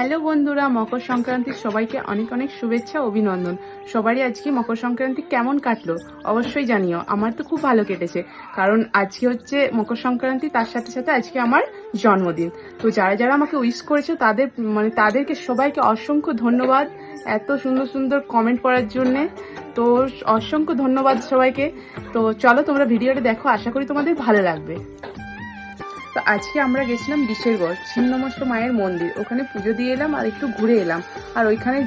Hello বন্ধুরা, মকর সংক্রান্তির সবাইকে অনেক অনেক শুভেচ্ছা অভিনন্দন। সবারই আজকে মকর সংক্রান্তি কেমন কাটলো অবশ্যই জানিও। আমার তো খুব ভালো কেটেছে, কারণ আজকে হচ্ছে মকর সংক্রান্তি, তার সাথে সাথে আজকে আমার জন্মদিন। তো যারা যারা আমাকে উইশ করেছে তাদেরকে সবাইকে অসংখ্য ধন্যবাদ এত সুন্দর সুন্দর কমেন্ট করার জন্যে। তো অসংখ্য ধন্যবাদ সবাইকে। তো চলো তোমরা ভিডিওটা দেখো, আশা করি তোমাদের ভালো লাগবে। তো আজকে আমরা গেছিলাম বিশেরগড় ছিন্নমস্ত মায়ের মন্দির, ওখানে পুজো দিয়ে এলাম আর একটু ঘুরে এলাম। আর ওইখানে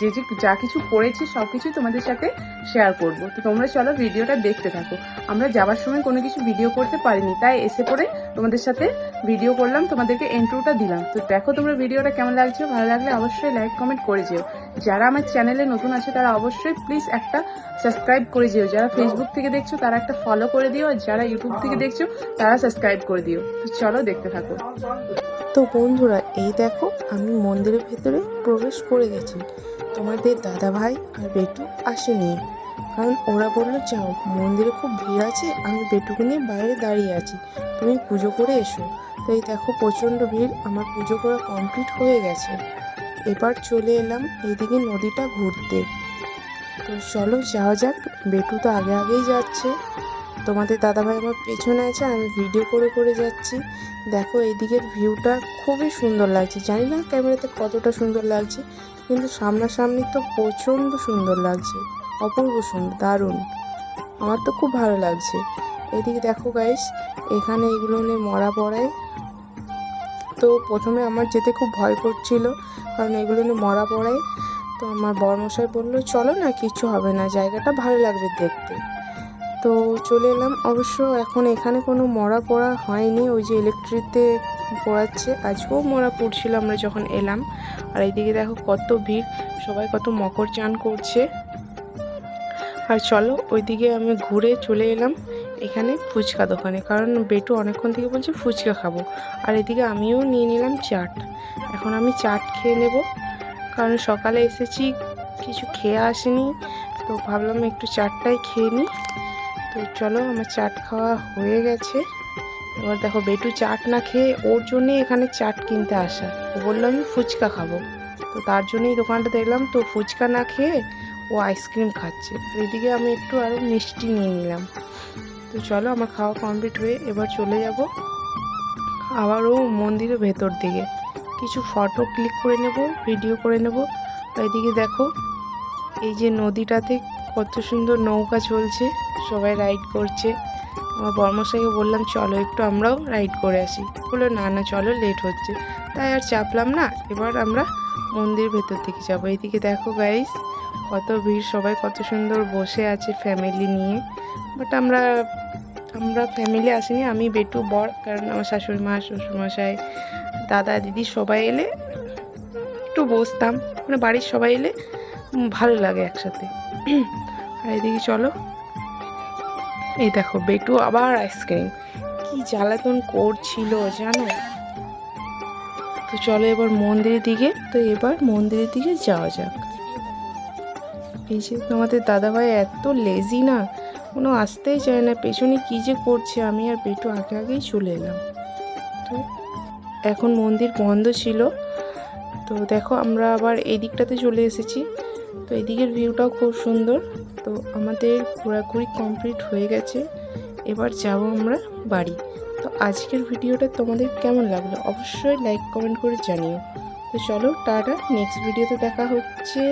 যে যা কিছু করেছি সব কিছুই তোমাদের সাথে শেয়ার করব। তো তোমরা চলো ভিডিওটা দেখতে থাকো। আমরা যাবার সময় কোনো কিছু ভিডিও করতে পারিনি, তাই এসে পড়ে তোমাদের সাথে ভিডিও করলাম, তোমাদেরকে ইন্ট্রোটা দিলাম। তো দেখো তোমরা ভিডিওটা কেমন লাগছে, ভালো লাগলে অবশ্যই লাইক কমেন্ট করে যেও। যারা আমার চ্যানেলে নতুন আছে তারা অবশ্যই প্লিজ একটা সাবস্ক্রাইব করে যেও। যারা ফেসবুক থেকে দেখছো তারা একটা ফলো করে দিও, আর যারা ইউটিউব থেকে দেখছো তারা সাবস্ক্রাইব করে দিও। তো চলো দেখতে থাকো। তো বন্ধুরা, এই দেখো আমি মন্দিরের ভেতরে প্রবেশ করে গেছি। তোমাদের দাদা ভাই আর বেটু আসেনি, কারণ ওরা বললো যাও, মন্দিরে খুব ভিড় আছে, আমি বেটুকে নিয়ে বাইরে দাঁড়িয়ে আছি, তুমি পুজো করে এসো। তো এই দেখো প্রচণ্ড ভিড়, আমার পুজো করা কমপ্লিট হয়ে গেছে। এবার চলে এলাম এইদিকে নদীটা ঘুরতে। তো চলো যাওয়া যাক। বেটু তো আগে আগেই যাচ্ছে, তোমাদের দাদাভাই আমার পেছনে আছে, আমি ভিডিও করে করে যাচ্ছি। দেখো এইদিকের ভিউটা খুবই সুন্দর লাগছে, জানি না ক্যামেরাতে কতটা সুন্দর লাগছে, কিন্তু সামনাসামনি তো প্রচণ্ড সুন্দর লাগছে, অপূর্ব সুন্দর, দারুণ। আমার তো খুব ভালো লাগছে। এদিকে দেখো গাইস, এখানে এগুলো নিয়ে মরা পড়ায়। তো প্রথমে আমার যেতে খুব ভয় করছিল, কারণ এগুলো নিয়ে মরা পড়ায়। তো আমার বড়মশাই বললো চলো না, কিছু হবে না, জায়গাটা ভালো লাগবে দেখতে। তো চলে এলাম। অবশ্য এখন এখানে কোনো মরা পড়া হয়নি, ওই যে ইলেকট্রিকতে পড়াচ্ছে, আজকেও মরা পড়ছিল আমরা যখন এলাম। আর এইদিকে দেখো কত ভিড়, সবাই কত মকর চান করছে। আর চলো ওইদিকে আমি ঘুরে চলে এলাম এখানে ফুচকা দোকানে, কারণ বেটু অনেকক্ষণ থেকে বলছে ফুচকা খাবো। আর এদিকে আমিও নিয়ে নিলাম চাট। এখন আমি চাট খেয়ে নেব, কারণ সকালে এসেছি কিছু খেয়ে আসিনি, তো ভাবলাম একটু চাটটাই খেয়ে নিই। তো চলো আমার চাট খাওয়া হয়ে গেছে। এবার দেখো বেটু চাট না খেয়ে, ওর জন্যে এখানে চাট কিনতে আসা। ও বললো আমি ফুচকা খাবো, তো তার জন্যই দোকানটা দেখলাম। তো ফুচকা না খেয়ে ও আইসক্রিম খাচ্ছে। এদিকে আমি একটু আরও মিষ্টি নিয়ে নিলাম। তো চলো আমার খাওয়া কমপ্লিট হয়ে এবার চলে যাব আবারও মন্দিরের ভেতর দিকে, কিছু ফটো ক্লিক করে নেব, ভিডিও করে নেব। তো এদিকে দেখো এই যে নদীটাতে কত সুন্দর নৌকা চলছে, সবাই রাইড করছে। আমার বর্মশাইকে বললাম চলো একটু আমরাও রাইড করে আসি, বললো না না চলো, লেট হচ্ছে। তাই আর চাপলাম না, এবার আমরা মন্দির ভেতর দিকে যাবো। এইদিকে দেখো গাইস কত ভিড়, সবাই কত সুন্দর বসে আছে ফ্যামিলি নিয়ে। বাট আমরা ফ্যামিলি আসিনি, আমি বেটু বর, কারণ আমার শাশুড়ি মা, শ্বশুরমশাই, দাদা দিদি সবাই এলে একটু বসতাম, মানে বাড়ির সবাই এলে ভালো লাগে একসাথে। আর এদিকে চলো, এই দেখো বেটু আবার আইসক্রিম, কি জ্বালাতন করছিল জানো। তো চলো এবার মন্দিরের দিকে যাওয়া যাক। এই যে তোমাদের দাদাভাই এত লেজি না, কোনো আসতেই চায় না, পেছনে কী যে করছে। আমি আর বেটু আগে আগেই চলে এলাম। তো এখন মন্দির বন্ধ ছিল। তো দেখো আমরা আবার এই দিকটাতে চলে এসেছি। তো এদিকের ভিউটাও খুব সুন্দর। তো আমাদের ঘোরাঘুরি কমপ্লিট হয়ে গেছে, এবার যাব আমরা বাড়ি। তো আজকের ভিডিওটা তোমাদের কেমন লাগলো অবশ্যই লাইক কমেন্ট করে জানিও। তো চলো টাটা, নেক্সট ভিডিওতে দেখা হচ্ছে।